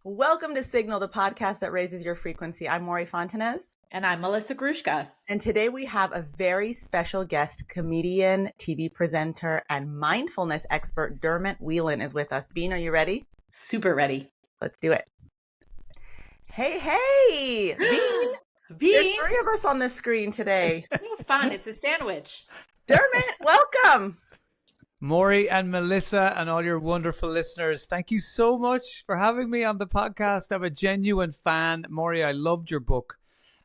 Welcome to Signal, the podcast that raises your frequency. I'm Maury Fontanez. And I'm Melissa Grushka. And today we have a very special guest, comedian, TV presenter, and mindfulness expert, Dermot Whelan is with us. Bean, are you ready? Super ready. Let's do it. Hey, Bean. Bean. There's three of us on the screen today. It's so fun. It's a sandwich. Dermot, welcome. Maury and Melissa and all your wonderful listeners, thank you so much for having me on the podcast. I'm a genuine fan. Maury, I loved your book.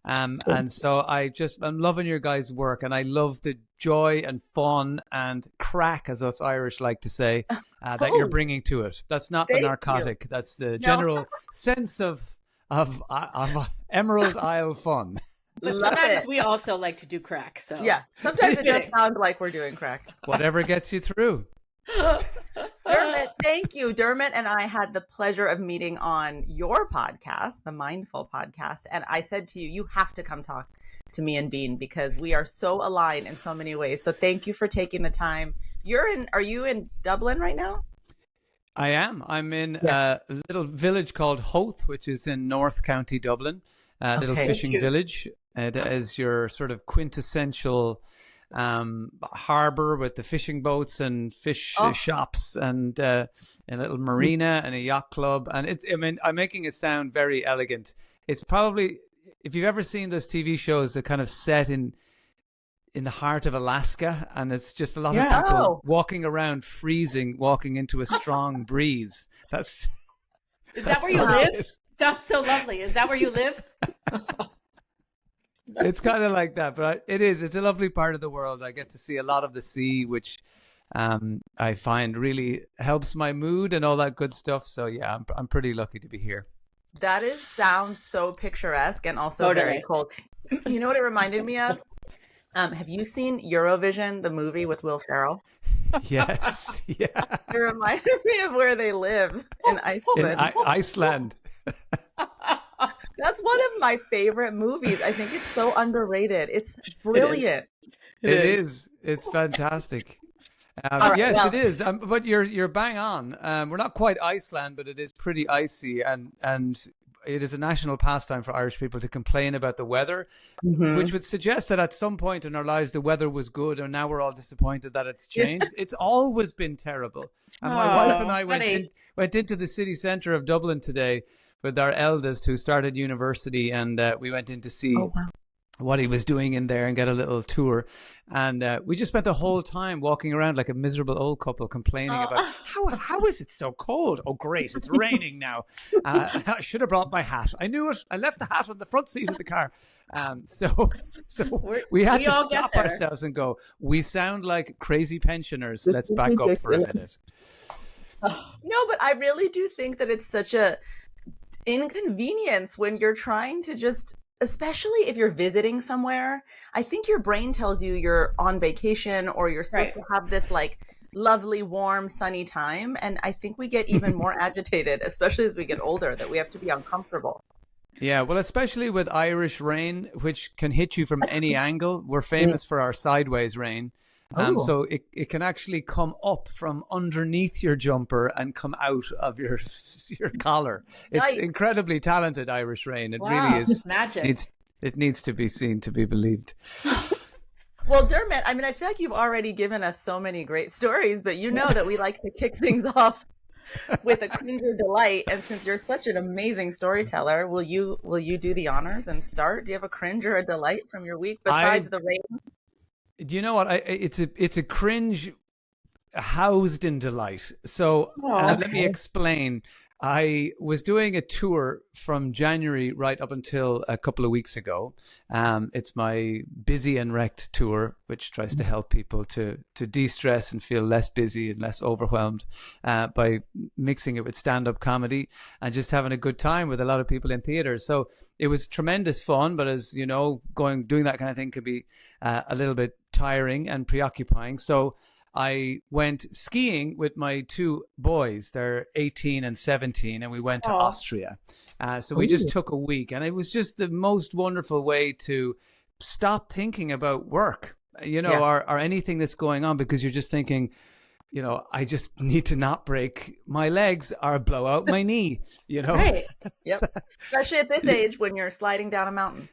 And so I'm loving your guys' work, and I love the joy and fun and crack, as us Irish like to say, that you're bringing to it. That's not the narcotic. That's the general sense of Emerald Isle fun. But sometimes we also like to do crack. So yeah, sometimes it does sound like we're doing crack. Whatever gets you through. Dermot, thank you. Dermot and I had the pleasure of meeting on your podcast, the Mindful podcast. And I said to you, you have to come talk to me and Bean because we are so aligned in so many ways. So thank you for taking the time. Are you in Dublin right now? I am. I'm in a little village called Howth, which is in North County Dublin, a little fishing village. It is your sort of quintessential harbor with the fishing boats and fish shops and a little marina and a yacht club. And I'm making it sound very elegant. It's probably, if you've ever seen those TV shows that kind of set in the heart of Alaska, and it's just a lot of people walking around freezing, walking into a strong breeze. Is that where you live? Sounds so lovely. Is that where you live? It's kind of like that, but it's a lovely part of the world. I get to see a lot of the sea, which I find really helps my mood and all that good stuff. So yeah, I'm pretty lucky to be here. That sounds so picturesque and also very cold. You know what it reminded me of? Have you seen Eurovision, the movie with Will Ferrell? Yes. Yeah. It reminded me of where they live in Iceland. Iceland. That's one of my favorite movies. I think it's so underrated. It's brilliant. It is. It's fantastic. It is. But you're bang on. We're not quite Iceland, but it is pretty icy, and it is a national pastime for Irish people to complain about the weather, which would suggest that at some point in our lives the weather was good, and now we're all disappointed that it's changed. It's always been terrible. And my wife and I went into the city centre of Dublin today with our eldest, who started university, and we went in to see what he was doing in there and get a little tour. And we just spent the whole time walking around like a miserable old couple complaining about how is it so cold? Oh, great, it's raining now. I should have brought my hat. I knew it. I left the hat on the front seat of the car. So we had to stop ourselves and go, we sound like crazy pensioners. Let's back up for a minute. No, but I really do think that it's such a inconvenience when you're trying to just, especially if you're visiting somewhere. I think your brain tells you you're on vacation or you're supposed to have this like lovely, warm, sunny time. And I think we get even more agitated, especially as we get older, that we have to be uncomfortable. Yeah, well, especially with Irish rain, which can hit you from any angle. We're famous for our sideways rain. So it can actually come up from underneath your jumper and come out of your collar. It's incredibly talented, Irish rain. It really is magic. It needs to be seen to be believed. Well, Dermot, I feel like you've already given us so many great stories, but you know that we like to kick things off with a cringe or delight. And since you're such an amazing storyteller, will you do the honors and start? Do you have a cringe or a delight from your week besides the rain? Do you know what? It's a cringe housed in delight. So let me explain. I was doing a tour from January right up until a couple of weeks ago. It's my Busy and Wrecked tour, which tries to help people to de-stress and feel less busy and less overwhelmed by mixing it with stand-up comedy and just having a good time with a lot of people in theaters. So it was tremendous fun, but as you know, doing that kind of thing could be a little bit tiring and preoccupying. So I went skiing with my two boys. They're 18 and 17, and we went to Austria. So we just took a week, and it was just the most wonderful way to stop thinking about work, or anything that's going on, because you're just thinking, I just need to not break my legs or blow out my knee, Right. Yep. Especially at this age when you're sliding down a mountain.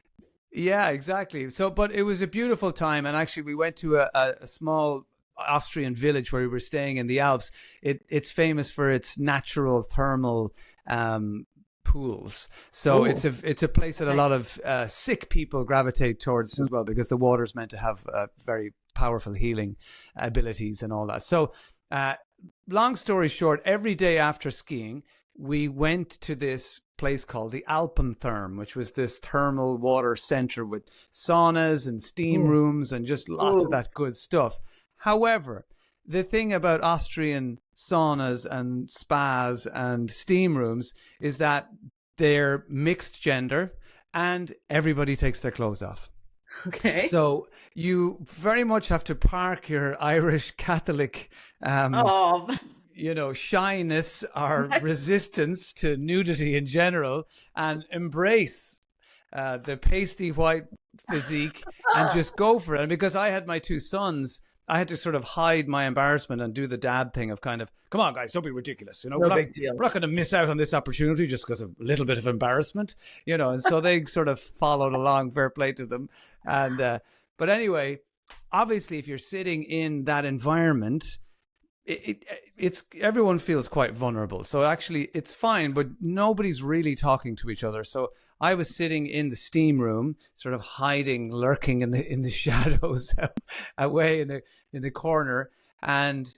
Yeah, exactly. So, but it was a beautiful time. And actually we went to a small Austrian village where we were staying in the Alps. It's famous for its natural thermal pools. So it's a place that a lot of sick people gravitate towards as well, because the water's meant to have very powerful healing abilities and all that. So long story short, every day after skiing, we went to this place called the Alpentherm, which was this thermal water center with saunas and steam rooms and just lots of that good stuff. However, the thing about Austrian saunas and spas and steam rooms is that they're mixed gender and everybody takes their clothes off. Okay. So you very much have to park your Irish Catholic shyness or resistance to nudity in general and embrace the pasty white physique and just go for it. And because I had my two sons, I had to sort of hide my embarrassment and do the dad thing of kind of, come on, guys, don't be ridiculous. No big deal. We're not going to miss out on this opportunity just because of a little bit of embarrassment, And so they sort of followed along, fair play to them. And but anyway, obviously, if you're sitting in that environment, it's everyone feels quite vulnerable. So actually it's fine, but nobody's really talking to each other. So I was sitting in the steam room, sort of hiding, lurking in the shadows away in the corner. And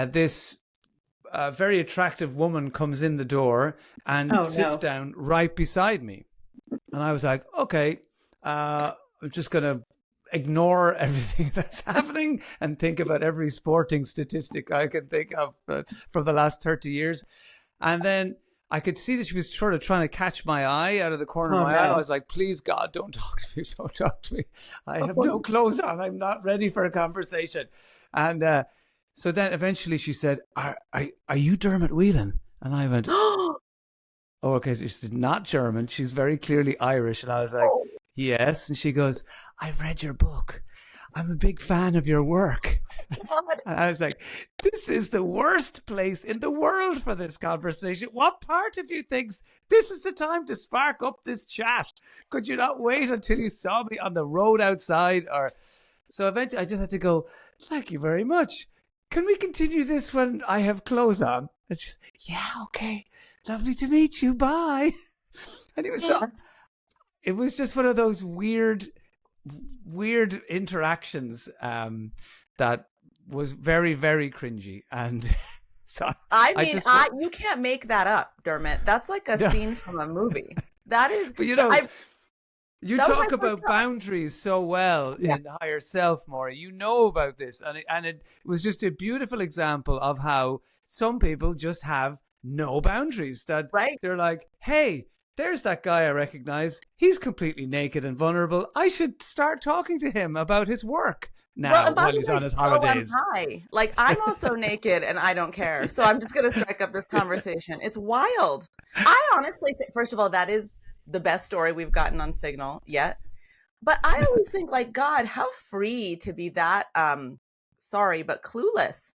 this very attractive woman comes in the door and sits down right beside me. And I was like, okay, I'm just going to ignore everything that's happening and think about every sporting statistic I can think of from the last 30 years. And then I could see that she was sort of trying to catch my eye out of the corner of my eye. I was like, please, God, don't talk to me. Don't talk to me. I have no clothes on. I'm not ready for a conversation. And so then eventually she said, are you Dermot Whelan? And I went, oh, okay. So she's not German. She's very clearly Irish. And I was like, yes. And she goes, I've read your book. I'm a big fan of your work. And I was like, this is the worst place in the world for this conversation. What part of you thinks this is the time to spark up this chat? Could you not wait until you saw me on the road outside? So eventually I just had to go, thank you very much. Can we continue this when I have clothes on? And she's, yeah, okay. Lovely to meet you. Bye. And it was just one of those weird interactions that was very, very cringy. And so you can't make that up, Dermot. That's like a scene from a movie. That is, but you talk about boundaries so well in Higher Self, Maura. You know about this, and it was just a beautiful example of how some people just have no boundaries. That they're like, hey, there's that guy I recognize. He's completely naked and vulnerable. I should start talking to him about his work now while he's on his holidays. Like, I'm also naked and I don't care. So I'm just going to strike up this conversation. It's wild. I honestly think, first of all, that is the best story we've gotten on Signal yet. But I always think, like, God, how free to be that, sorry, but clueless.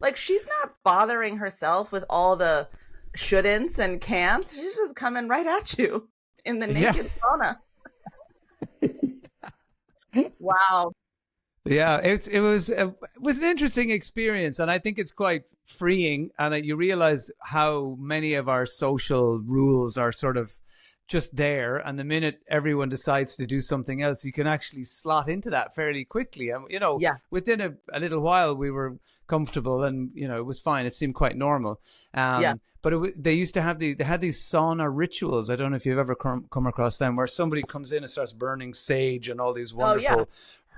Like, she's not bothering herself with all the shouldn'ts and can'ts. She's just coming right at you in the naked sauna. Wow. Yeah, it was an interesting experience, and I think it's quite freeing. And you realize how many of our social rules are sort of just there, and the minute everyone decides to do something else, you can actually slot into that fairly quickly. And within a little while, we were comfortable, and it was fine. It seemed quite normal. But they used to have they had these sauna rituals. I don't know if you've ever come across them, where somebody comes in and starts burning sage and all these wonderful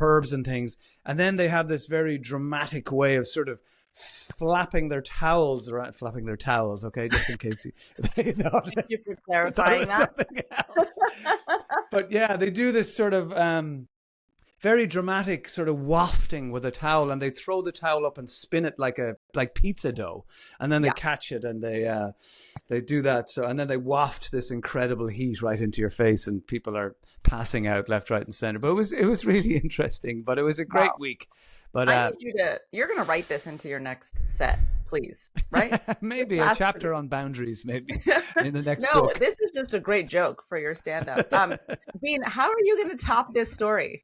herbs and things, and then they have this very dramatic way of sort of flapping their towels around, okay, just in case they thought, thank you for clarifying that. But yeah, they do this sort of very dramatic sort of wafting with a towel, and they throw the towel up and spin it like pizza dough, and then they catch it and they do that. So, and then they waft this incredible heat right into your face, and people are passing out left, right, and center. But it was really interesting. But it was a great week. But I need you're going to write this into your next set, please, right? Maybe a chapter on boundaries, maybe in the next No, book. this is just a great joke for your stand-up. Bean, how are you going to top this story?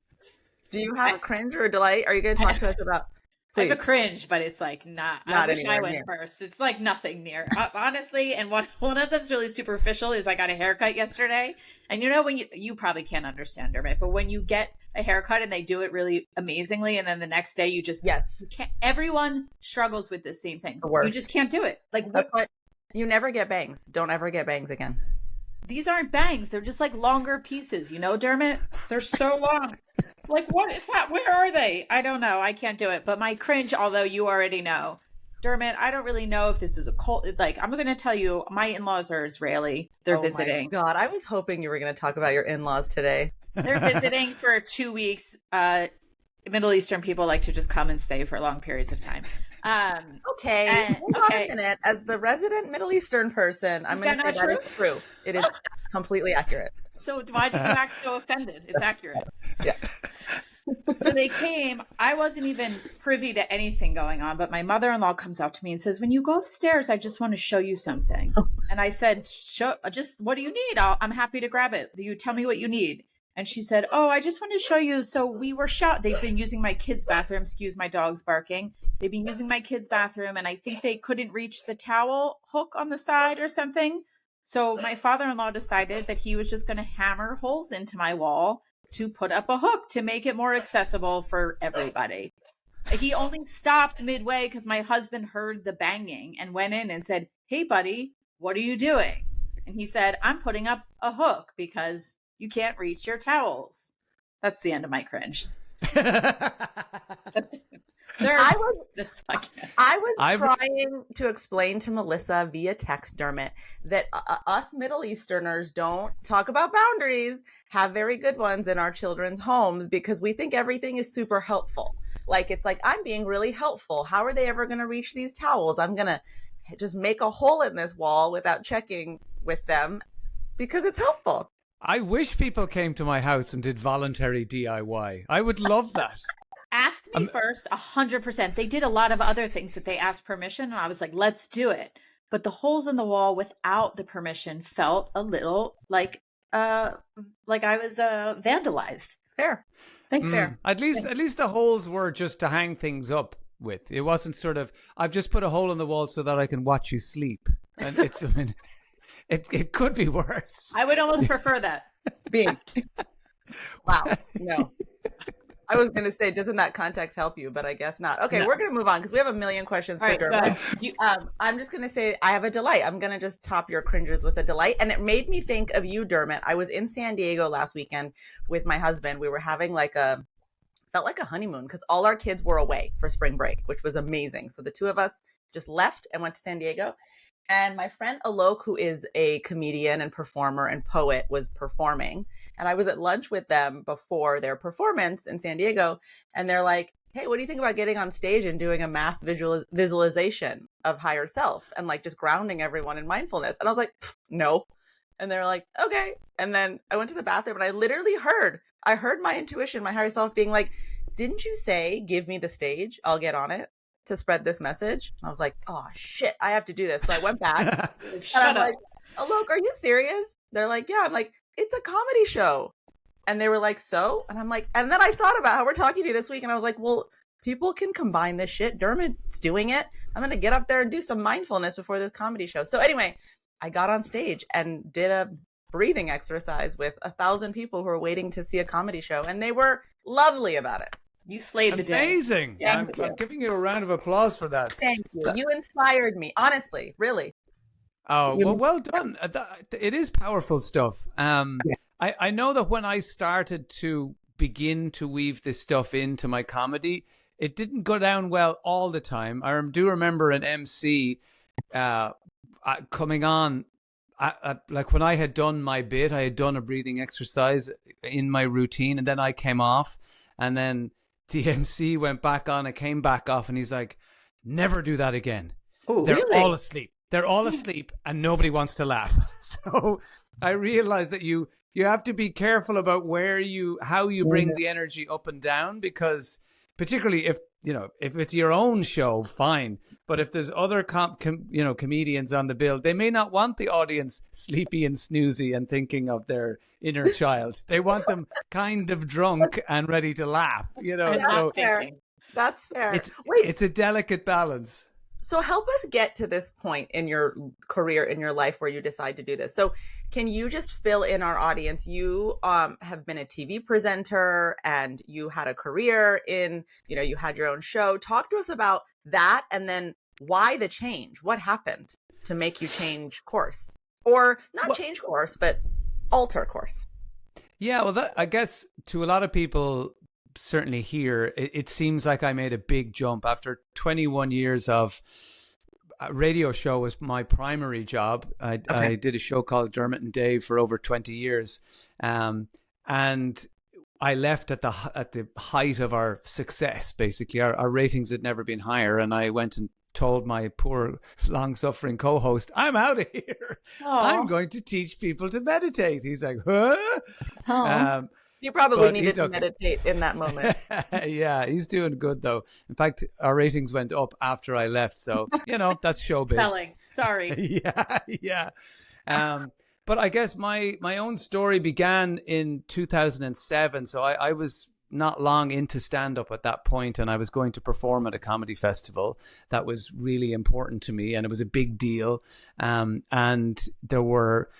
Do you have a cringe or a delight? Are you going to talk to us about? Please. I have a cringe, but it's like not I wish I went first. It's like nothing near, honestly. And one of them's really superficial is I got a haircut yesterday. And when you probably can't understand, Dermot, but when you get a haircut and they do it really amazingly, and then the next day you can't. Everyone struggles with the same thing. You just can't do it. Like what? You never get bangs. Don't ever get bangs again. These aren't bangs. They're just like longer pieces, Dermot? They're so long. Like, what is that? Where are they? I don't know. I can't do it. But my cringe, although you already know, Dermot, I don't really know if this is a cult. Like, I'm going to tell you, my in-laws are Israeli. They're visiting. My God, I was hoping you were going to talk about your in-laws today. They're visiting for 2 weeks. Middle Eastern people like to just come and stay for long periods of time. Okay. Hold on a minute. As the resident Middle Eastern person, I'm going to say that is true. It is completely accurate. So why did you act so offended? It's accurate. Yeah. So they came. I wasn't even privy to anything going on, but my mother-in-law comes up to me and says, when you go upstairs, I just want to show you something. And I said, just what do you need? I'm happy to grab it. You tell me what you need. And she said, oh, I just want to show you. So we were shot. They've been using my kids' bathroom. Excuse my dog's barking. They've been using my kids' bathroom. And I think they couldn't reach the towel hook on the side or something. So my father-in-law decided that he was just going to hammer holes into my wall to put up a hook to make it more accessible for everybody. He only stopped midway because my husband heard the banging and went in and said, hey, buddy, what are you doing? And he said, I'm putting up a hook because you can't reach your towels. That's the end of my cringe. I was trying to explain to Melissa via text, Dermot, that us Middle Easterners don't talk about boundaries, have very good ones in our children's homes because we think everything is super helpful. Like, it's like, I'm being really helpful. How are they ever going to reach these towels? I'm going to just make a hole in this wall without checking with them because it's helpful. I wish people came to my house and did voluntary DIY. I would love that. Ask me first, 100%. They did a lot of other things that they asked permission, and I was like, let's do it. But the holes in the wall without the permission felt a little like I was vandalized. Fair. Thanks. Fair. At least the holes were just to hang things up with. It wasn't sort of, I've just put a hole in the wall so that I can watch you sleep. And it's, it could be worse. I would almost prefer that. Being. Wow. No. I was going to say, doesn't that context help you? But I guess not. Okay, no. We're going to move on because we have a million questions for Dermot. I'm just going to say I have a delight. I'm going to just top your cringers with a delight. And it made me think of you, Dermot. I was in San Diego last weekend with my husband. We were having felt like a honeymoon because all our kids were away for spring break, which was amazing. So the two of us just left and went to San Diego. And my friend Alok, who is a comedian and performer and poet, was performing. And I was at lunch with them before their performance in San Diego. And they're like, hey, what do you think about getting on stage and doing a mass visualization of higher self and like just grounding everyone in mindfulness? And I was like, no. And they're like, okay. And then I went to the bathroom and I literally heard my intuition, my higher self being like, didn't you say, give me the stage, I'll get on it to spread this message? And I was like, oh shit, I have to do this. So I went back and I'm like, Alok, are you serious? They're like, yeah. I'm like, it's a comedy show. And they were like, so? And I'm like, and then I thought about how we're talking to you this week. And I was like, well, people can combine this shit. Dermot's doing it. I'm going to get up there and do some mindfulness before this comedy show. So anyway, I got on stage and did a breathing exercise with 1,000 people who were waiting to see a comedy show. And they were lovely about it. You slayed the day. Amazing. I'm giving you a round of applause for that. Thank you. You inspired me. Honestly, really. Oh, well done. It is powerful stuff. I know that when I started to begin to weave this stuff into my comedy, it didn't go down well all the time. I do remember an MC coming on, like when I had done my bit, I had done a breathing exercise in my routine, and then I came off. And then the MC went back on, it came back off, and he's like, never do that again. Oh, They're really? all asleep. They're all asleep and nobody wants to laugh. So I realized that you have to be careful about how you bring the energy up and down, because particularly if it's your own show, fine. But if there's other comedians on the bill, they may not want the audience sleepy and snoozy and thinking of their inner child. They want them kind of drunk and ready to laugh, That's fair. That's fair. It's a delicate balance. So help us get to this point in your career, in your life, where you decide to do this. So can you just fill in our audience? You have been a TV presenter and you had a career you had your own show. Talk to us about that, and then why the change? What happened to make you change course? Or not change course, but alter course? Yeah, well, I guess to a lot of people, certainly here, it seems like I made a big jump after 21 years of radio show was my primary job. I did a show called Dermot and Dave for over 20 years. And I left at the height of our success, basically. Our ratings had never been higher. And I went and told my poor long-suffering co-host, I'm out of here. Aww. I'm going to teach people to meditate. He's like, huh? You probably needed to meditate in that moment. Yeah, he's doing good, though. In fact, our ratings went up after I left. So, that's showbiz. Telling. Sorry. Yeah. But I guess my own story began in 2007. So I was not long into stand-up at that point, and I was going to perform at a comedy festival that was really important to me, and it was a big deal. And there were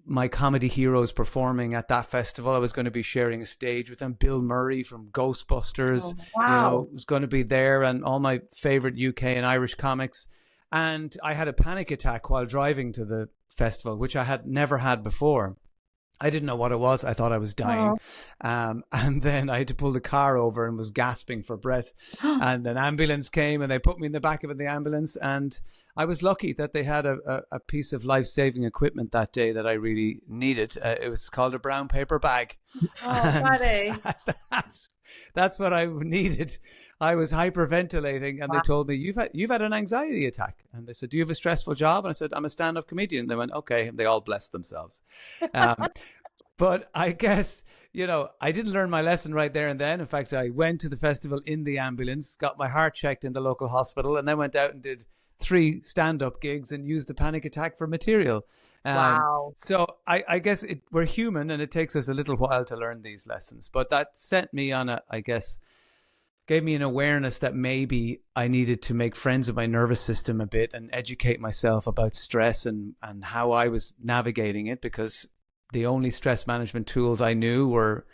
my comedy heroes performing at that festival. I was going to be sharing a stage with them. Bill Murray from Ghostbusters, was going to be there, and all my favorite UK and Irish comics. And I had a panic attack while driving to the festival, which I had never had before. I didn't know what it was. I thought I was dying. And then I had to pull the car over and was gasping for breath. And an ambulance came and they put me in the back of the ambulance. And I was lucky that they had a piece of life-saving equipment that day that I really needed. It was called a brown paper bag. Oh, buddy. That's what I needed. I was hyperventilating, and they told me, you've had an anxiety attack. And they said, do you have a stressful job? And I said, I'm a stand-up comedian. And they went, okay. And they all blessed themselves. But I guess, I didn't learn my lesson right there and then. In fact, I went to the festival in the ambulance, got my heart checked in the local hospital, and then went out and did 3 stand-up gigs and used the panic attack for material. Wow. So I guess we're human, and it takes us a little while to learn these lessons. But that sent me on gave me an awareness that maybe I needed to make friends with my nervous system a bit and educate myself about stress and how I was navigating it, because the only stress management tools I knew were,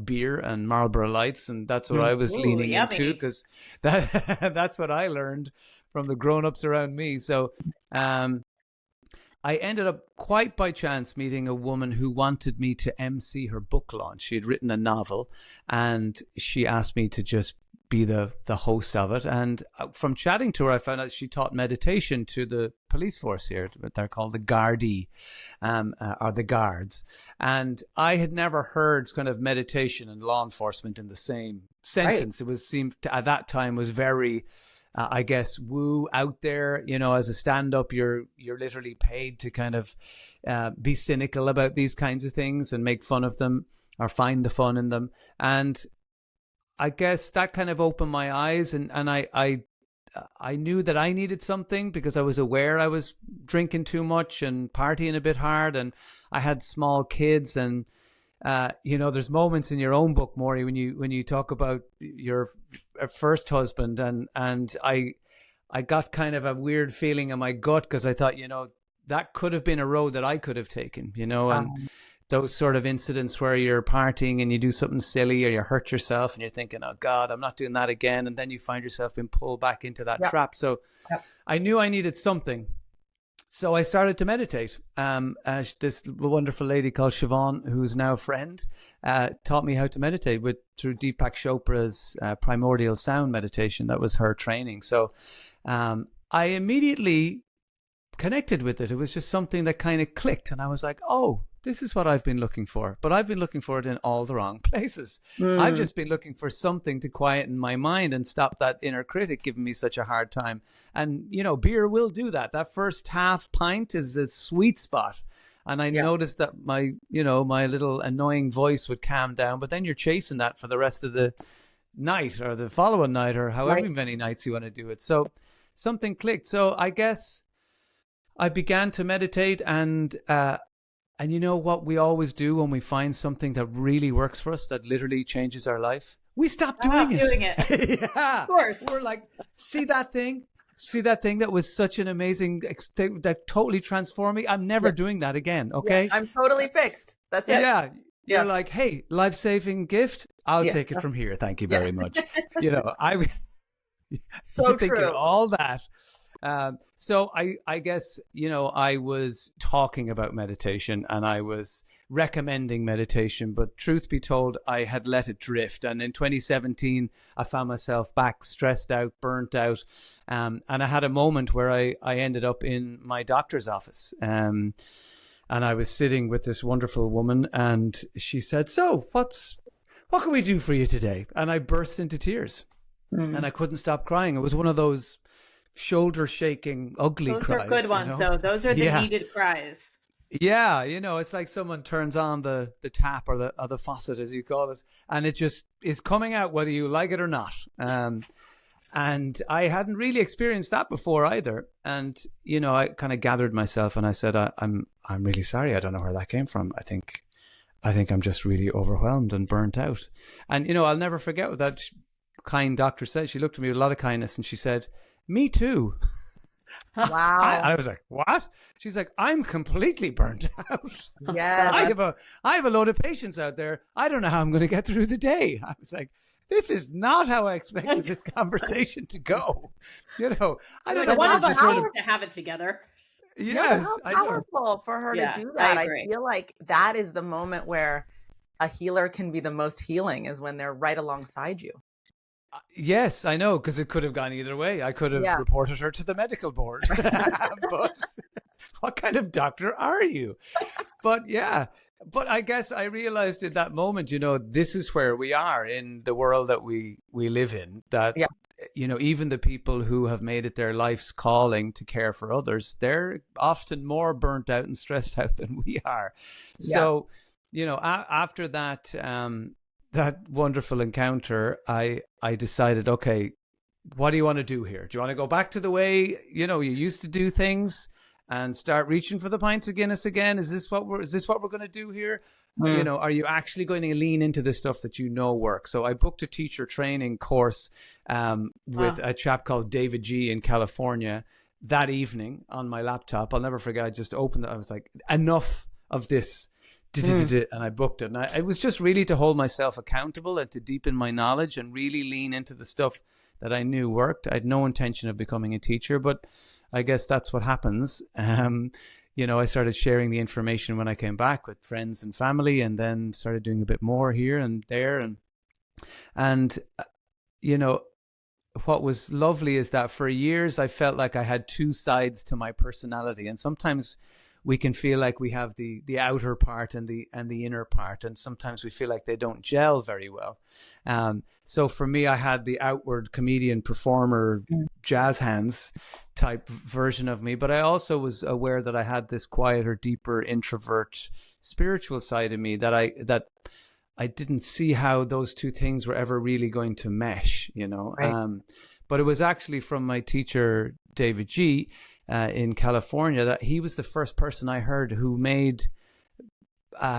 beer and Marlboro Lights. And that's what I was leaning into, because that's what I learned from the grown-ups around me. So I ended up quite by chance meeting a woman who wanted me to MC her book launch. She had written a novel, and she asked me to just be the host of it. And from chatting to her, I found out she taught meditation to the police force here. They're called the Gardaí, or the Guards. And I had never heard kind of meditation and law enforcement in the same sentence. Right. It seemed at that time was very, I guess, woo out there. As a stand-up, you're literally paid to kind of be cynical about these kinds of things and make fun of them or find the fun in them. And I guess that kind of opened my eyes, and I knew that I needed something, because I was aware I was drinking too much and partying a bit hard, and I had small kids. And there's moments in your own book, Maury, when you talk about your first husband, and I got kind of a weird feeling in my gut, because I thought, that could have been a road that I could have taken, and those sort of incidents where you're partying and you do something silly or you hurt yourself and you're thinking, oh God, I'm not doing that again. And then you find yourself being pulled back into that trap. So I knew I needed something. So I started to meditate. This wonderful lady called Siobhan, who's now a friend, taught me how to meditate through Deepak Chopra's primordial sound meditation. That was her training. So I immediately connected with it. It was just something that kind of clicked, and I was like, oh, this is what I've been looking for, but I've been looking for it in all the wrong places. I've just been looking for something to quieten my mind and stop that inner critic giving me such a hard time. And, you know, beer will do that. That first half pint is a sweet spot. And I noticed that my little annoying voice would calm down, but then you're chasing that for the rest of the night or the following night or however many nights you want to do it. So something clicked. So I guess I began to meditate, and you know what we always do when we find something that really works for us, that literally changes our life? We stop doing it. Yeah. Of course. We're like, see that thing that was such an amazing thing that totally transformed me? I'm never doing that again. Okay. Yeah, I'm totally fixed. That's it. Yeah. You're like, hey, life-saving gift. I'll take it from here. Thank you very much. You know, so thinking true. all that. So I guess, you know, I was talking about meditation and I was recommending meditation, but truth be told, I had let it drift. And in 2017, I found myself back stressed out, burnt out. And I had a moment where I ended up in my doctor's office. And I was sitting with this wonderful woman, and she said, so what can we do for you today? And I burst into tears and I couldn't stop crying. It was one of those shoulder shaking, ugly cries. Those are good ones, though. Those are the needed cries. Yeah, you know, it's like someone turns on the tap or the faucet, as you call it, and it just is coming out whether you like it or not. And I hadn't really experienced that before either. And, you know, I kind of gathered myself and I said, I'm really sorry. I don't know where that came from. I think I'm just really overwhelmed and burnt out. And, you know, I'll never forget what that kind doctor said. She looked at me with a lot of kindness and she said, me too. Wow. I was like, what? She's like, I'm completely burnt out. Yeah. I have a load of patients out there. I don't know how I'm going to get through the day. I was like, this is not how I expected this conversation to go. You know, I don't know. One of us needs to have it together. Yes. How powerful for her to do that. I feel like that is the moment where a healer can be the most healing, is when they're right alongside you. Yes, I know, because it could have gone either way. I could have reported her to the medical board. But what kind of doctor are you? But I guess I realized in that moment, you know, this is where we are in the world that we live in, that, you know, even the people who have made it their life's calling to care for others, they're often more burnt out and stressed out than we are. Yeah. So, you know, after that, that wonderful encounter, I decided, okay, what do you want to do here? Do you want to go back to the way, you know, you used to do things and start reaching for the pints of Guinness again? Is this what we're going to do here? You know, are you actually going to lean into the stuff that you know works? So I booked a teacher training course with a chap called David G in California that evening on my laptop. I'll never forget. I just opened it. I was like, enough of this. And I booked it. And it was just really to hold myself accountable and to deepen my knowledge and really lean into the stuff that I knew worked. I had no intention of becoming a teacher, but I guess that's what happens. You know, I started sharing the information when I came back with friends and family, and then started doing a bit more here and there. And you know, what was lovely is that for years I felt like I had two sides to my personality. And sometimes we can feel like we have the outer part and the inner part, and sometimes we feel like they don't gel very well. So for me, I had the outward comedian, performer, jazz hands type version of me, but I also was aware that I had this quieter, deeper, introvert, spiritual side of me that I didn't see how those two things were ever really going to mesh, you know. Right. But it was actually from my teacher, David G, in California, that he was the first person I heard who made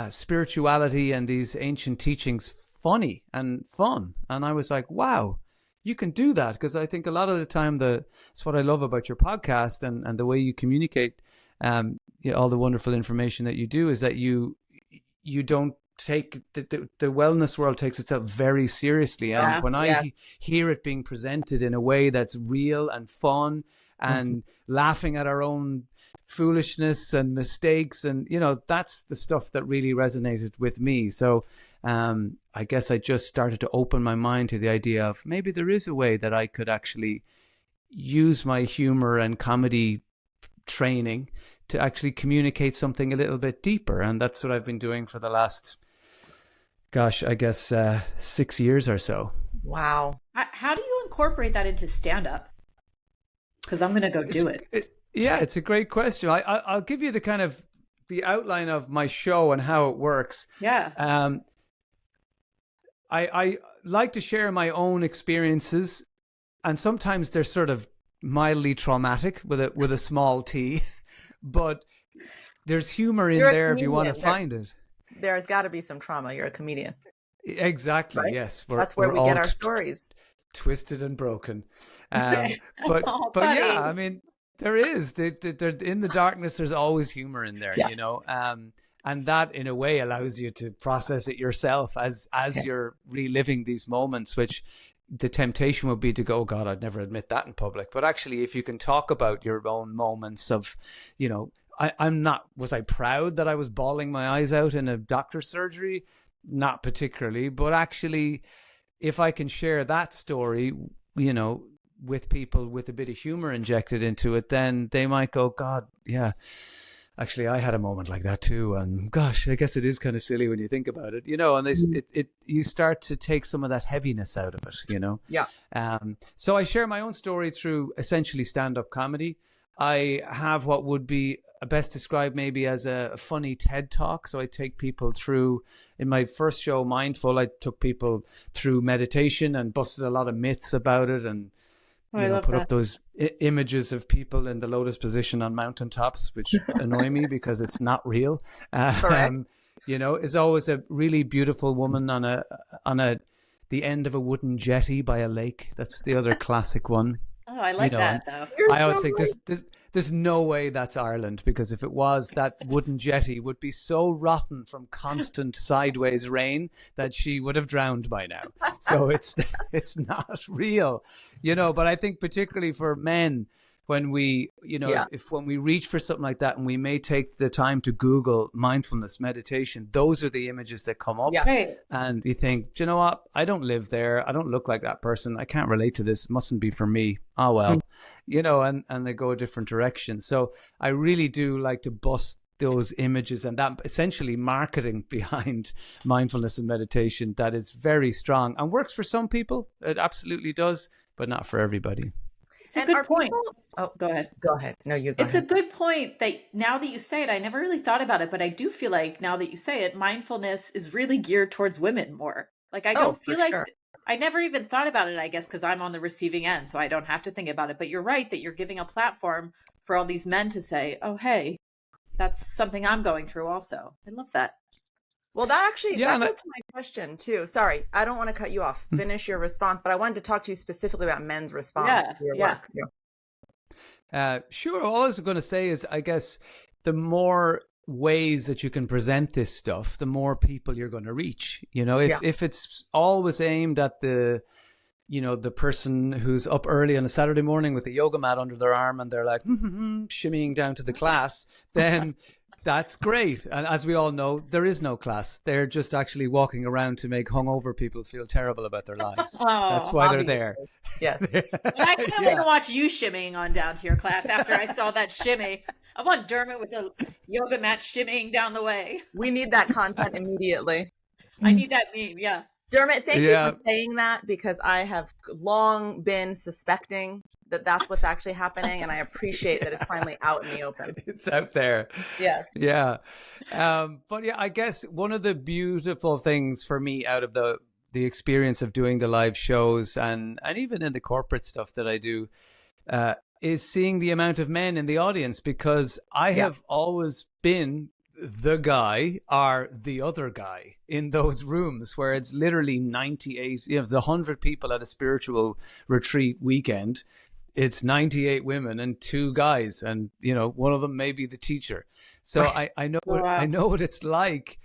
spirituality and these ancient teachings funny and fun. And I was like, wow, you can do that. Because I think a lot of the time, that's what I love about your podcast and the way you communicate all the wonderful information that you do, is that you don't take the wellness world takes itself very seriously. And when I hear it being presented in a way that's real and fun and laughing at our own foolishness and mistakes, and you know, that's the stuff that really resonated with me. So I guess I just started to open my mind to the idea of maybe there is a way that I could actually use my humor and comedy training to actually communicate something a little bit deeper. And that's what I've been doing for the last, gosh, I guess 6 years or so. Wow. How do you incorporate that into stand-up? Because I'm going to go do it. Yeah, it's a great question. I'll give you the outline of my show and how it works. Yeah. I like to share my own experiences, and sometimes they're sort of mildly traumatic with a small t, but there's humor in there if you want to find it. There's got to be some trauma. You're a comedian. Exactly. Right? Yes. That's where we get our stories. Twisted and broken. But yeah, I mean, there is. They're in the darkness, there's always humor in there, you know. And that, in a way, allows you to process it yourself as you're reliving these moments, which the temptation would be to go, God, I'd never admit that in public. But actually, if you can talk about your own moments of, you know, was I proud that I was bawling my eyes out in a doctor's surgery? Not particularly, but actually, if I can share that story, you know, with people with a bit of humor injected into it, then they might go, God, yeah, actually, I had a moment like that too. And gosh, I guess it is kind of silly when you think about it, you know, and you start to take some of that heaviness out of it, you know? Yeah. So I share my own story through essentially stand-up comedy. I have what would be best described maybe as a funny TED Talk. So I take people through, in my first show, Mindful, I took people through meditation and busted a lot of myths about it, and put up those images of people in the lotus position on mountaintops, which annoy me because it's not real. You know, it's always a really beautiful woman on the end of a wooden jetty by a lake. That's the other classic one. Oh, I like that though. I always think there's no way that's Ireland, because if it was, that wooden jetty would be so rotten from constant sideways rain that she would have drowned by now. So it's not real, you know. But I think particularly for men, when we, you know, when we reach for something like that, and we may take the time to Google mindfulness meditation, those are the images that come up. And you think, do you know what? I don't live there. I don't look like that person. I can't relate to this. Mustn't be for me. Oh, well, you know, and they go a different direction. So I really do like to bust those images, and that essentially marketing behind mindfulness and meditation that is very strong and works for some people. It absolutely does, but not for everybody. It's a good point. Go ahead. Go ahead. No, you go ahead. It's a good point that now that you say it, I never really thought about it, but I do feel like now that you say it, mindfulness is really geared towards women more. Like I don't feel like I never even thought about it, I guess, because I'm on the receiving end, so I don't have to think about it. But you're right that you're giving a platform for all these men to say, oh, hey, that's something I'm going through also. I love that. Well, that actually that goes to my question too. Sorry, I don't want to cut you off. Finish your response, but I wanted to talk to you specifically about men's response to your work. Sure. All I was going to say is, I guess, the more ways that you can present this stuff, the more people you're going to reach. You know, if it's always aimed at the, you know, the person who's up early on a Saturday morning with the yoga mat under their arm and they're like shimmying down to the class, then that's great. And as we all know, there is no class. They're just actually walking around to make hungover people feel terrible about their lives. That's why they're there. Yeah. I can't wait to watch you shimmying on down to your class after I saw that shimmy. I want Dermot with the yoga mat shimmying down the way. We need that content immediately. I need that meme. Yeah. Dermot, thank you for saying that, because I have long been suspecting that that's what's actually happening, and I appreciate that it's finally out in the open. It's out there. Yes. Yeah. But yeah, I guess one of the beautiful things for me out of the experience of doing the live shows and even in the corporate stuff that I do is seeing the amount of men in the audience, because I have always been the guy or the other guy in those rooms where it's literally 98, you know, it's 100 people at a spiritual retreat weekend. It's 98 women and 2 guys, and you know, one of them may be the teacher. So I know I know what it's like,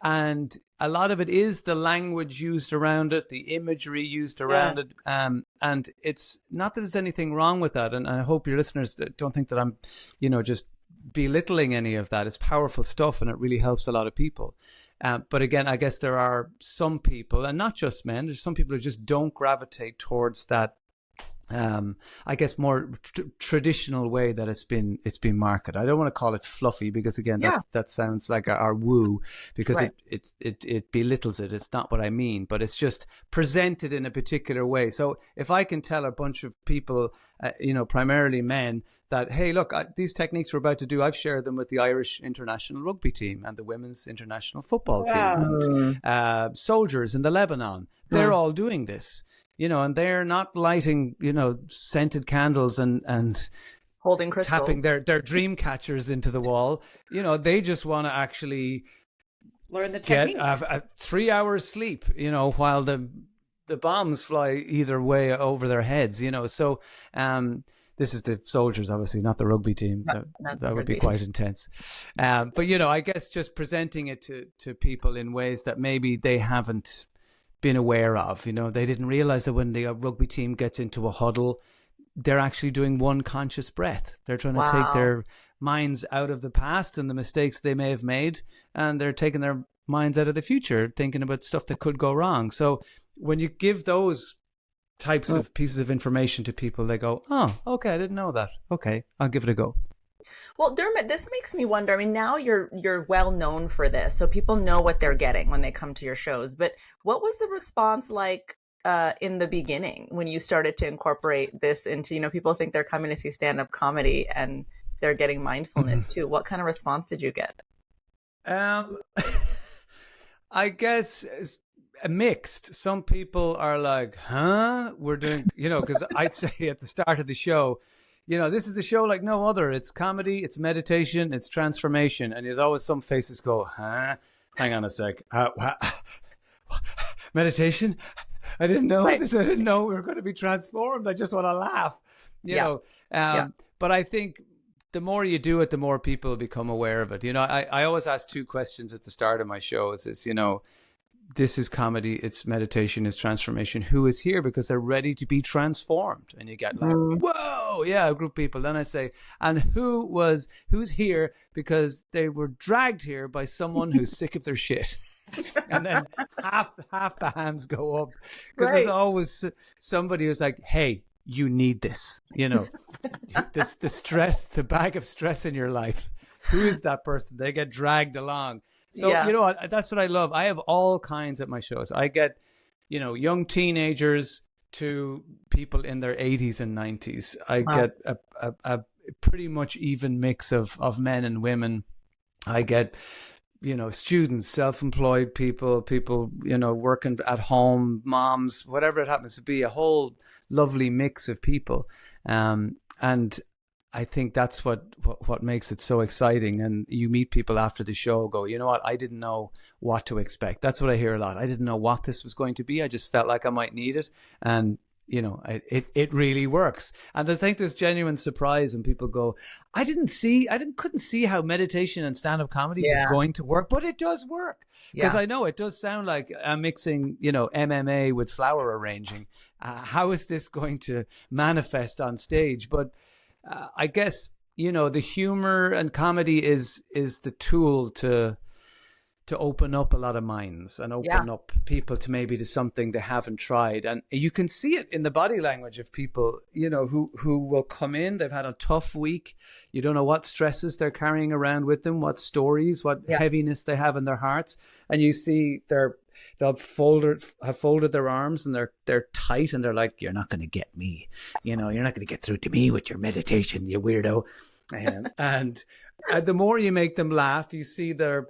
and a lot of it is the language used around it, the imagery used around it, and it's not that there's anything wrong with that, and I hope your listeners don't think that I'm, you know, just belittling any of that. It's powerful stuff, and it really helps a lot of people. But again, I guess there are some people, and not just men, there's some people who just don't gravitate towards that I guess more traditional way that it's been marketed. I don't want to call it fluffy because again, that sounds like our woo, because Right. it belittles it. It's not what I mean, but it's just presented in a particular way. So if I can tell a bunch of people, primarily men, that hey, look, these techniques we're about to do, I've shared them with the Irish international rugby team and the women's international football team and soldiers in the Lebanon. They're all doing this. And they're not lighting, scented candles and Holding crystals, tapping their dream catchers into the wall. They just want to actually learn the get techniques. 3 hours sleep, while the bombs fly either way over their heads, So this is the soldiers, obviously, not the rugby team. That would be quite intense. But, I guess just presenting it to people in ways that maybe they haven't been aware of. They didn't realize that when the rugby team gets into a huddle, they're actually doing one conscious breath. They're trying to take their minds out of the past and the mistakes they may have made, and they're taking their minds out of the future, thinking about stuff that could go wrong. So when you give those types of pieces of information to people, they go, oh, okay, I didn't know that. Okay, I'll give it a go. Well, Dermot, this makes me wonder. I mean, now you're well known for this, so people know what they're getting when they come to your shows. But what was the response like in the beginning when you started to incorporate this into, people think they're coming to see stand-up comedy and they're getting mindfulness too. What kind of response did you get? I guess mixed. Some people are like, huh? We're doing, because I'd say at the start of the show, this is a show like no other. It's comedy, it's meditation, it's transformation. And there's always some faces go, huh? Hang on a sec. Meditation? I didn't know this. I didn't know we were going to be transformed. I just want to laugh, But I think the more you do it, the more people become aware of it. I always ask two questions at the start of my shows is, this is comedy, it's meditation, it's transformation. Who is here because they're ready to be transformed? And you get like, whoa, yeah, a group of people. Then I say, and who's here because they were dragged here by someone who's sick of their shit? And then half the hands go up because there's always somebody who's like, hey, you need this, the stress, the bag of stress in your life. Who is that person? They get dragged along. So, you know what? That's what I love. I have all kinds at my shows. I get, young teenagers to people in their 80s and 90s. I get a pretty much even mix of men and women. I get, students, self-employed people, working at home, moms, whatever it happens to be, a whole lovely mix of people. And I think that's what makes it so exciting. And you meet people after the show go, you know what? I didn't know what to expect. That's what I hear a lot. I didn't know what this was going to be. I just felt like I might need it. And, it really works. And I think there's genuine surprise when people go, couldn't see how meditation and stand-up comedy was going to work, but it does work. Because I know it does sound like I'm mixing, MMA with flower arranging. How is this going to manifest on stage? But I guess, the humor and comedy is the tool to open up a lot of minds and open up people to something they haven't tried. And you can see it in the body language of people, who will come in. They've had a tough week. You don't know what stresses they're carrying around with them, what stories, what heaviness they have in their hearts. And you see they'll have folded their arms and they're tight and they're like, you're not going to get me. You're not going to get through to me with your meditation, you weirdo. And the more you make them laugh, you see their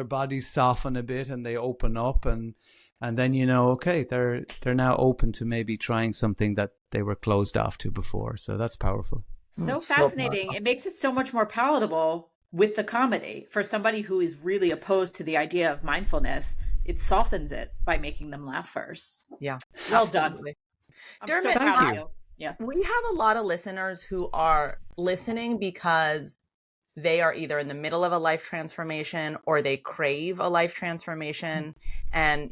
bodies soften a bit and they open up and then okay, they're now open to maybe trying something that they were closed off to before. So that's powerful. So fascinating. It makes it so much more palatable with the comedy for somebody who is really opposed to the idea of mindfulness. It softens it by making them laugh first. Yeah. Well done. I'm Dermot, so proud of you. Yeah. We have a lot of listeners who are listening because they are either in the middle of a life transformation or they crave a life transformation. And,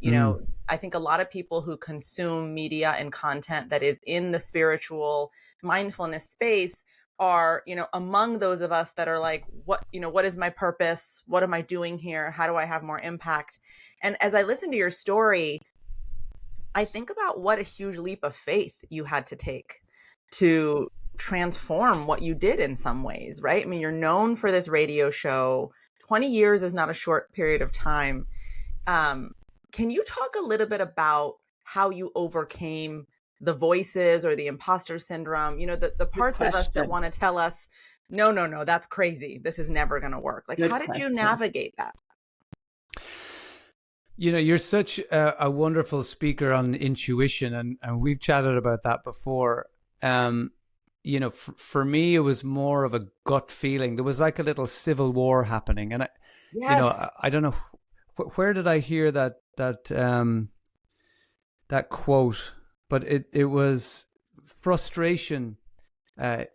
I think a lot of people who consume media and content that is in the spiritual mindfulness space are, among those of us that are like, what is my purpose? What am I doing here? How do I have more impact? And as I listen to your story, I think about what a huge leap of faith you had to take to transform what you did in some ways, right? I mean, you're known for this radio show. 20 years is not a short period of time. Um, can you talk a little bit about how you overcame the voices or the imposter syndrome? You know, the parts of us that want to tell us, no, no, no, that's crazy. This is never going to work. Like, how did you navigate that? You know, you're such a wonderful speaker on intuition, and we've chatted about that before. You know, for me, it was more of a gut feeling. There was like a little civil war happening, and you know, I don't know where did I hear that quote, but it was frustration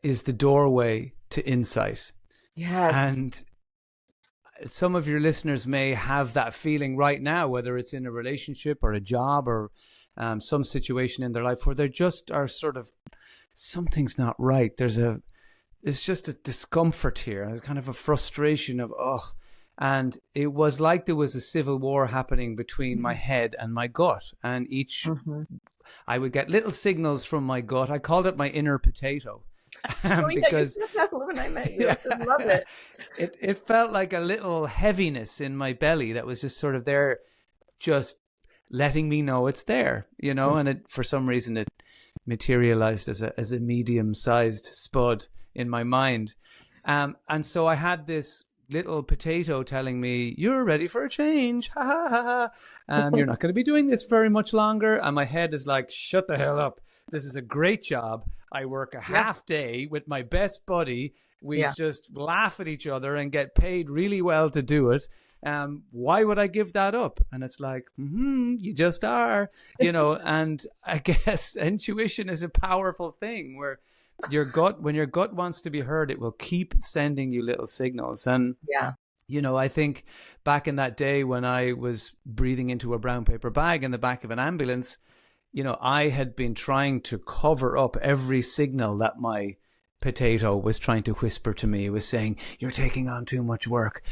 is the doorway to insight. Yes, and some of your listeners may have that feeling right now, whether it's in a relationship or a job or some situation in their life where they just are sort of, something's not right. It's just a discomfort here. It's kind of a frustration of, and it was like there was a civil war happening between my head and my gut. And I would get little signals from my gut. I called it my inner potato. Because when I met you, I love it. It felt like a little heaviness in my belly that was just sort of there, just letting me know it's there, you know. And for some reason it materialized as a medium-sized spud in my mind, and so I had this little potato telling me, "You're ready for a change, ha ha ha ha. You're not going to be doing this very much longer." And my head is like, "Shut the hell up. This is a great job. I work a half day with my best buddy. We just laugh at each other and get paid really well to do it. Why would I give that up?" And it's like, you just are, you know. And I guess intuition is a powerful thing where when your gut wants to be heard, it will keep sending you little signals. And you know, I think back in that day when I was breathing into a brown paper bag in the back of an ambulance, you know, I had been trying to cover up every signal that my potato was trying to whisper to me. It was saying, "You're taking on too much work.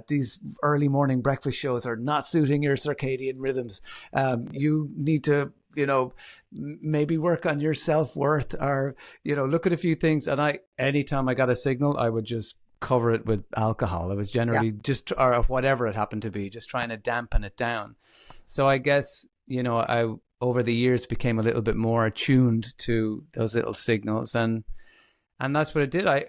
These early morning breakfast shows are not suiting your circadian rhythms. You need to, you know, maybe work on your self-worth, or, you know, look at a few things." And anytime I got a signal, I would just cover it with alcohol. It was generally or whatever it happened to be, just trying to dampen it down. So I guess, you know, I over the years became a little bit more attuned to those little signals, and that's what it did. I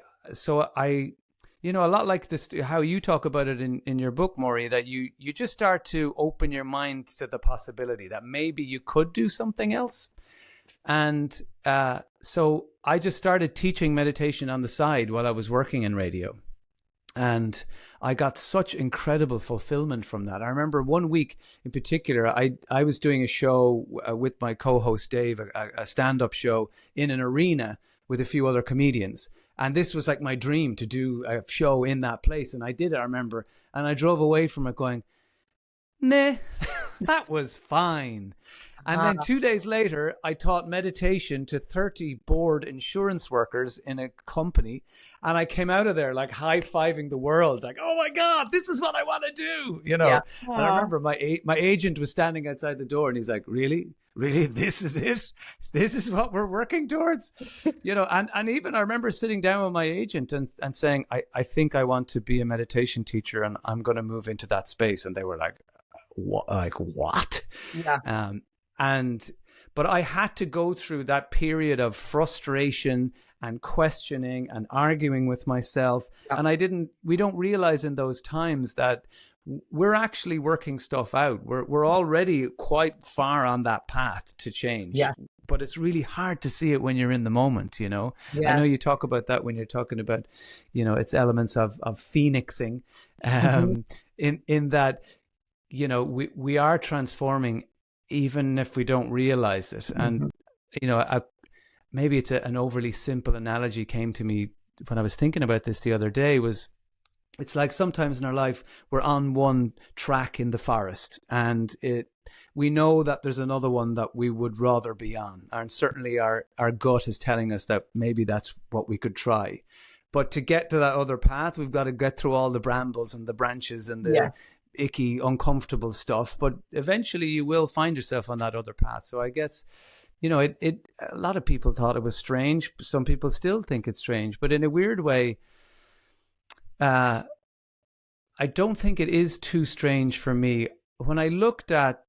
you know, a lot like this, how you talk about it in your book, Maury, that you just start to open your mind to the possibility that maybe you could do something else. And so I just started teaching meditation on the side while I was working in radio. And I got such incredible fulfillment from that. I remember one week in particular, I was doing a show with my co-host Dave, a stand-up show in an arena with a few other comedians. And this was like my dream, to do a show in that place. And I did it, I remember. And I drove away from it going, nah, that was fine. And then 2 days later, I taught meditation to 30 bored insurance workers in a company. And I came out of there like high-fiving the world, like, "Oh my God, this is what I want to do," you know. Yeah. And I remember my agent was standing outside the door and he's like, really, this is it? This is what we're working towards? You know, and even I remember sitting down with my agent and saying, I think I want to be a meditation teacher and I'm going to move into that space. And they were like, what? Yeah. But I had to go through that period of frustration and questioning and arguing with myself. Yeah. And we don't realize in those times that we're actually working stuff out. We're already quite far on that path to change. Yeah. But it's really hard to see it when you're in the moment, you know. Yeah. I know you talk about that when you're talking about, you know, it's elements of phoenixing, in that, you know, we are transforming even if we don't realize it. And, you know, maybe it's an overly simple analogy came to me when I was thinking about this the other day. It's like sometimes in our life, we're on one track in the forest and we know that there's another one that we would rather be on. And certainly our gut is telling us that maybe that's what we could try. But to get to that other path, we've got to get through all the brambles and the branches and the icky, uncomfortable stuff, but eventually you will find yourself on that other path. So I guess, a lot of people thought it was strange. Some people still think it's strange, but in a weird way, I don't think it is too strange for me. When I looked at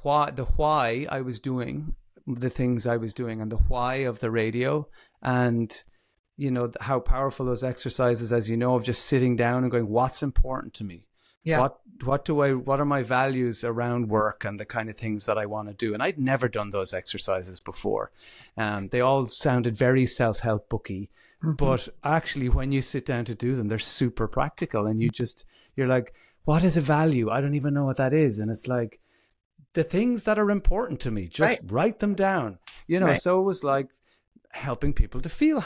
why I was doing the things I was doing and the why of the radio, and how powerful those exercises, as of just sitting down and going, what's important to me? Yeah. What are my values around work and the kind of things that I want to do? And I'd never done those exercises before. They all sounded very self-help booky, but actually when you sit down to do them, they're super practical, and you're like, what is a value? I don't even know what that is. And it's like, the things that are important to me, just write them down, So it was like helping people to feel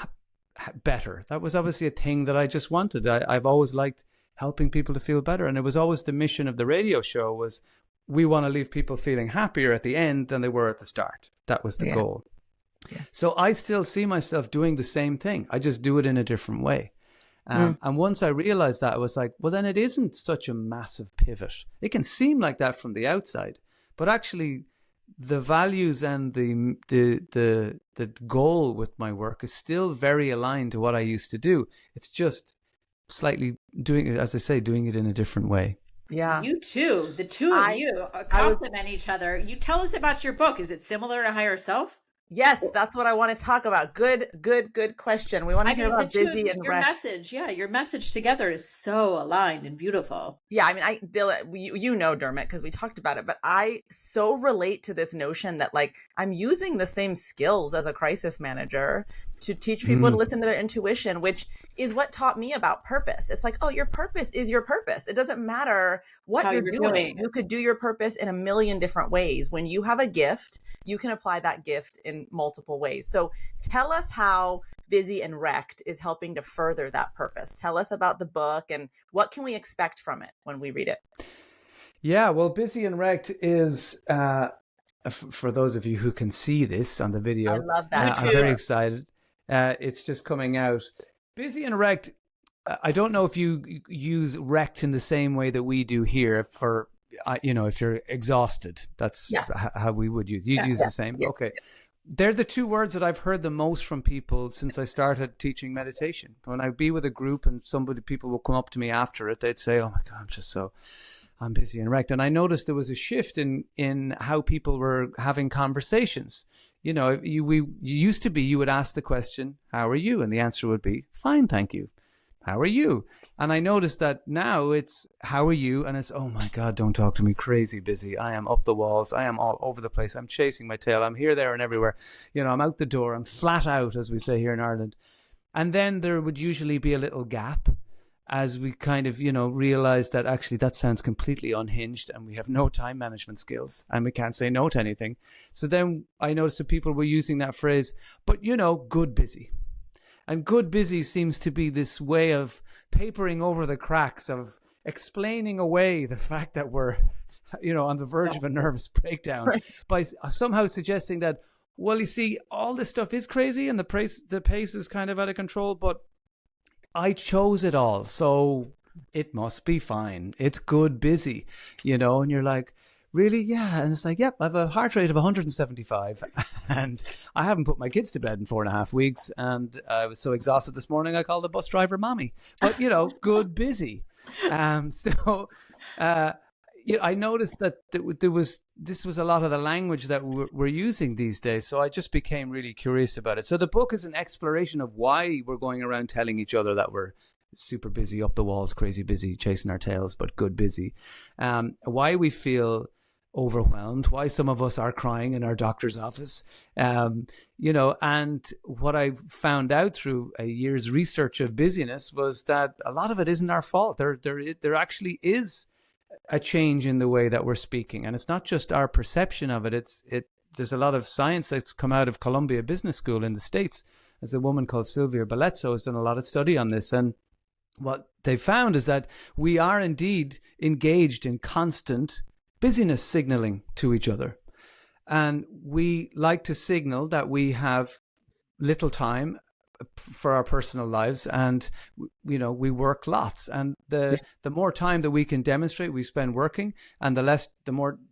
better. That was obviously a thing that I just wanted. I've always liked helping people to feel better. And it was always the mission of the radio show was, we want to leave people feeling happier at the end than they were at the start. That was the goal. Yeah. So I still see myself doing the same thing. I just do it in a different way. And once I realized that, I was like, well, then it isn't such a massive pivot. It can seem like that from the outside, but actually the values and the goal with my work is still very aligned to what I used to do. It's just slightly doing it, as I say, doing it in a different way. Yeah. You too. The two of you complement each other. You tell us about your book. Is it similar to Higher Self? Yes, that's what I want to talk about. Good question. We want to hear about busy and your rest. message. Yeah, your message together is so aligned and beautiful. Yeah, I mean, Dermot, because we talked about it, but I so relate to this notion that like I'm using the same skills as a crisis manager to teach people to listen to their intuition, which is what taught me about purpose. It's like, oh, your purpose is your purpose. It doesn't matter what you're doing. You could do your purpose in a million different ways. When you have a gift, you can apply that gift in multiple ways. So tell us how Busy and Wrecked is helping to further that purpose. Tell us about the book and what can we expect from it when we read it? Yeah, well, Busy and Wrecked is, for those of you who can see this on the video, I love that. I'm very excited. It's just coming out. Busy and Wrecked, I don't know if you use wrecked in the same way that we do here for, if you're exhausted. That's how we would use. You'd use the same. Yeah. Okay. They're the two words that I've heard the most from people since I started teaching meditation. When I'd be with a group and people will come up to me after it, they'd say, oh my God, I'm busy and wrecked. And I noticed there was a shift in how people were having conversations. You used to be, you would ask the question, how are you? And the answer would be, fine, thank you. How are you? And I noticed that now it's, how are you? And it's, oh my God, don't talk to me, crazy busy. I am up the walls. I am all over the place. I'm chasing my tail. I'm here, there, and everywhere. I'm out the door. I'm flat out, as we say here in Ireland. And then there would usually be a little gap as we kind of, realize that actually that sounds completely unhinged and we have no time management skills and we can't say no to anything. So then I noticed that people were using that phrase, but good busy. And good busy seems to be this way of papering over the cracks of explaining away the fact that we're, on the verge of a nervous breakdown by somehow suggesting that, well, you see, all this stuff is crazy and the pace is kind of out of control, but I chose it all, so it must be fine. It's good busy, and you're like, really? Yeah. And it's like, yep, I have a heart rate of 175 and I haven't put my kids to bed in 4.5 weeks. And I was so exhausted this morning, I called the bus driver mommy, but good busy. I noticed that this was a lot of the language that we're using these days. So I just became really curious about it. So the book is an exploration of why we're going around telling each other that we're super busy, up the walls, crazy busy, chasing our tails, but good busy. Why we feel overwhelmed, why some of us are crying in our doctor's office, and what I found out through a year's research of busyness was that a lot of it isn't our fault. There actually is a change in the way that we're speaking, and it's not just our perception of it. There's a lot of science that's come out of Columbia Business School in the States. There's a woman called Sylvia Bellezzo has done a lot of study on this, and what they found is that we are indeed engaged in constant busyness signaling to each other. And we like to signal that we have little time for our personal lives, and you know, we work lots, and the more time that we can demonstrate we spend working, and the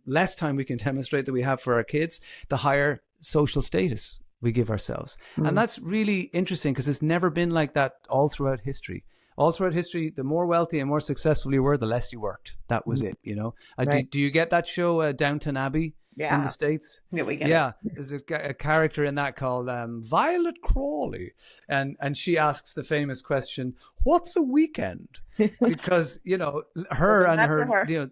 less time we can demonstrate that we have for our kids, the higher social status we give ourselves. And that's really interesting, because it's never been like that all throughout history. All throughout history, the more wealthy and more successful you were, the less you worked. That was it, you know. Right. Do you get that show, Downton Abbey? Yeah. In the States? Yeah, we get it. it. There's a character in that called Violet Crawley. And she asks the famous question, what's a weekend? Because, you know, her, you know,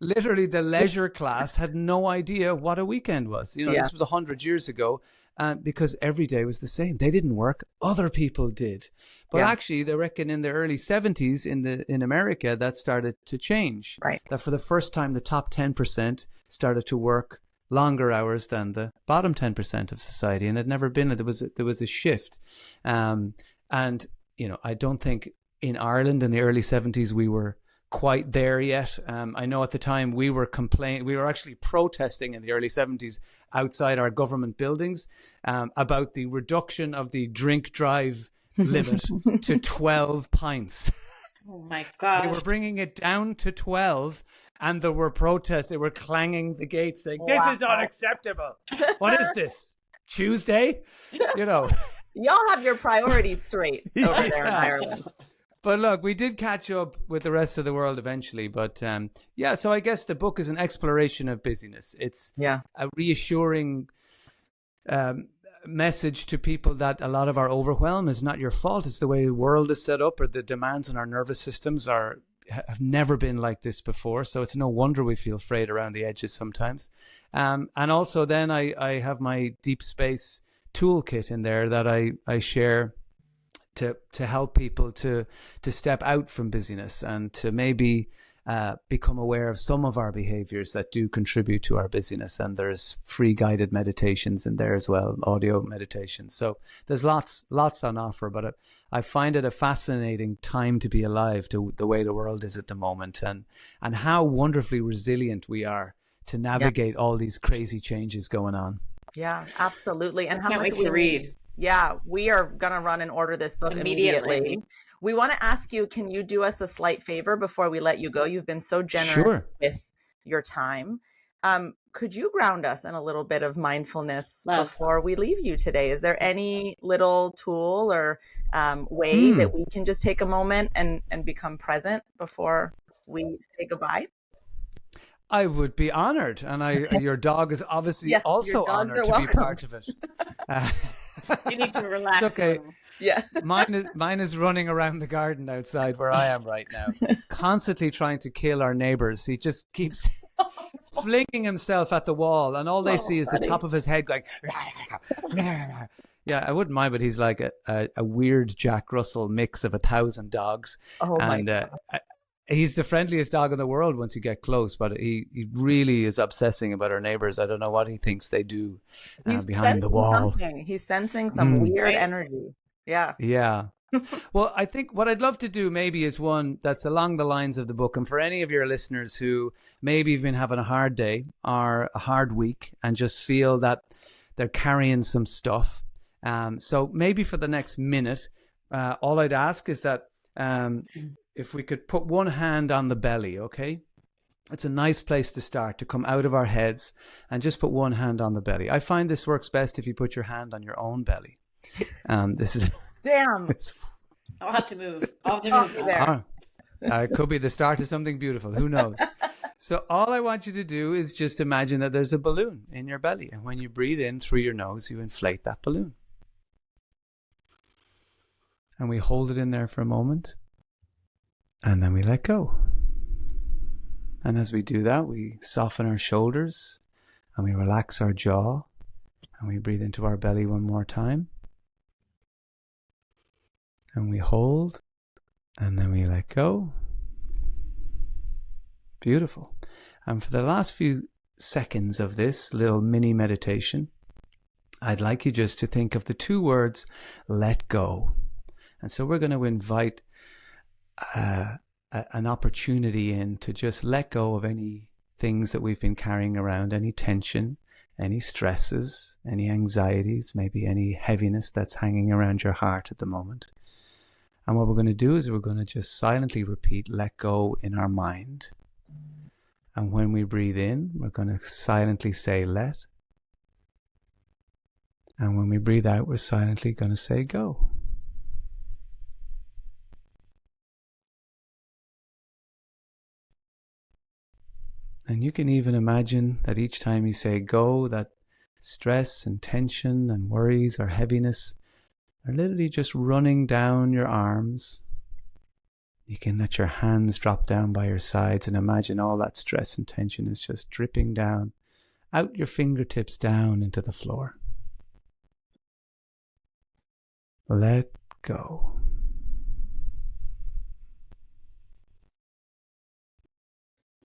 literally the leisure class had no idea what a weekend was. You know, this was 100 years ago. Because every day was the same. They didn't work. Other people did. But actually, they reckon in the early 70s in America, that started to change. Right. That for the first time, the top 10% started to work longer hours than the bottom 10% of society. And it had never been. There was a shift. And, you know, I don't think in Ireland in the early 70s, we were quite there yet. I know at the time we were actually protesting in the early 70s outside our government buildings about the reduction of the drink drive limit to 12 pints. Oh my gosh. They were bringing it down to 12, and there were protests. They were clanging the gates saying, this is unacceptable. What is this? Tuesday? You know. Y'all have your priorities straight over there in Ireland. But look, we did catch up with the rest of the world eventually. But so I guess the book is an exploration of busyness. It's a reassuring message to people that a lot of our overwhelm is not your fault. It's the way the world is set up, or the demands on our nervous systems have never been like this before. So it's no wonder we feel frayed around the edges sometimes. And also then I have my deep space toolkit in there that I share to help people to step out from busyness and to maybe become aware of some of our behaviors that do contribute to our busyness. And there's free guided meditations in there as well, audio meditations. So there's lots on offer, but I find it a fascinating time to be alive to the way the world is at the moment, and how wonderfully resilient we are to navigate all these crazy changes going on. Yeah, absolutely. And how can't much wait to read. Yeah, we are going to run and order this book immediately. We want to ask you, can you do us a slight favor before we let you go? You've been so generous with your time. Could you ground us in a little bit of mindfulness before we leave you today? Is there any little tool or way that we can just take a moment and become present before we say goodbye? I would be honored. And your dog is obviously also honored to be part of it. You need to relax. It's okay. Yeah. Mine is running around the garden outside where I am right now, constantly trying to kill our neighbors. He just keeps flinging himself at the wall, and all they see is the top of his head going. Yeah, I wouldn't mind, but he's like a weird Jack Russell mix of 1,000 dogs. Oh my God. He's the friendliest dog in the world once you get close, but he really is obsessing about our neighbors. I don't know what he thinks they do behind the wall. He's sensing some weird energy. Yeah. Yeah. Well, I think what I'd love to do maybe is one that's along the lines of the book. And for any of your listeners who maybe have been having a hard day or a hard week and just feel that they're carrying some stuff. So maybe for the next minute, all I'd ask is that if we could put one hand on the belly, okay? It's a nice place to start, to come out of our heads and just put one hand on the belly. I find this works best if you put your hand on your own belly. This is... Damn. I'll have to move. There. It could be the start of something beautiful. Who knows? So all I want you to do is just imagine that there's a balloon in your belly. And when you breathe in through your nose, you inflate that balloon. And we hold it in there for a moment. And then we let go. And as we do that, we soften our shoulders and we relax our jaw. And we breathe into our belly one more time. And we hold. And then we let go. Beautiful. And for the last few seconds of this little mini meditation, I'd like you just to think of the two words, let go. And so we're going to invite an opportunity in to just let go of any things that we've been carrying around, any tension, any stresses, any anxieties, maybe any heaviness that's hanging around your heart at the moment. And what we're going to do is we're going to just silently repeat, let go in our mind. And when we breathe in, we're going to silently say, let. And when we breathe out, we're silently going to say, go. And you can even imagine that each time you say go, that stress and tension and worries or heaviness are literally just running down your arms. You can let your hands drop down by your sides and imagine all that stress and tension is just dripping down, out your fingertips down into the floor. Let go.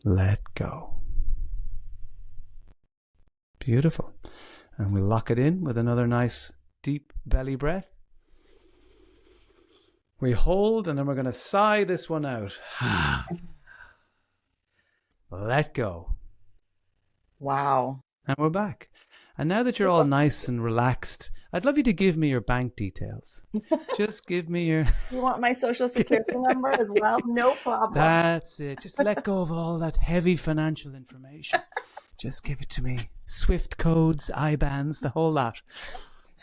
Let go. Beautiful. And we'll lock it in with another nice deep belly breath. We hold and then we're going to sigh this one out. Let go. Wow. And we're back. And now that you're all nice and relaxed, I'd love you to give me your bank details. Just give me your... You want my social security number as well? No problem. That's it. Just let go of all that heavy financial information. Just give it to me. Swift codes, IBANs, the whole lot.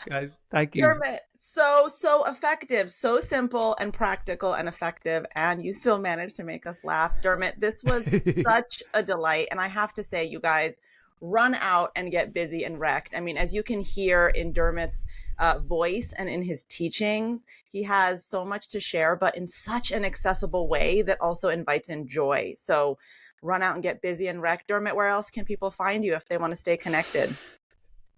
Guys, thank you. Dermot, so effective, so simple and practical and effective, and you still managed to make us laugh. Dermot, this was such a delight. And I have to say, you guys, run out and get busy and wrecked. I mean, as you can hear in Dermot's voice and in his teachings, he has so much to share, but in such an accessible way that also invites in joy. So run out and get busy and wrecked. Dermot, where else can people find you if they want to stay connected?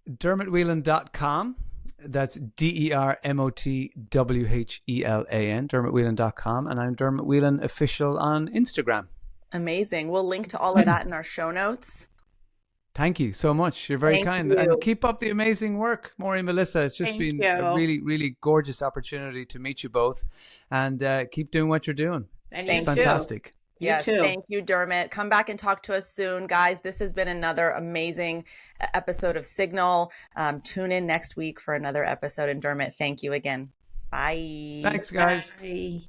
DermotWhelan.com. That's DermotWhelan, DermotWhelan.com. And I'm Dermot Whelan Official on Instagram. Amazing. We'll link to all of that in our show notes. Thank you so much. You're very kind. You. And keep up the amazing work, Maury and Melissa. It's just been a really, really gorgeous opportunity to meet you both. And keep doing what you're doing. And it's fantastic. Yes, thank you, Dermot. Come back and talk to us soon. Guys, this has been another amazing episode of Signal. Tune in next week for another episode. And Dermot, thank you again. Bye. Thanks, guys. Bye.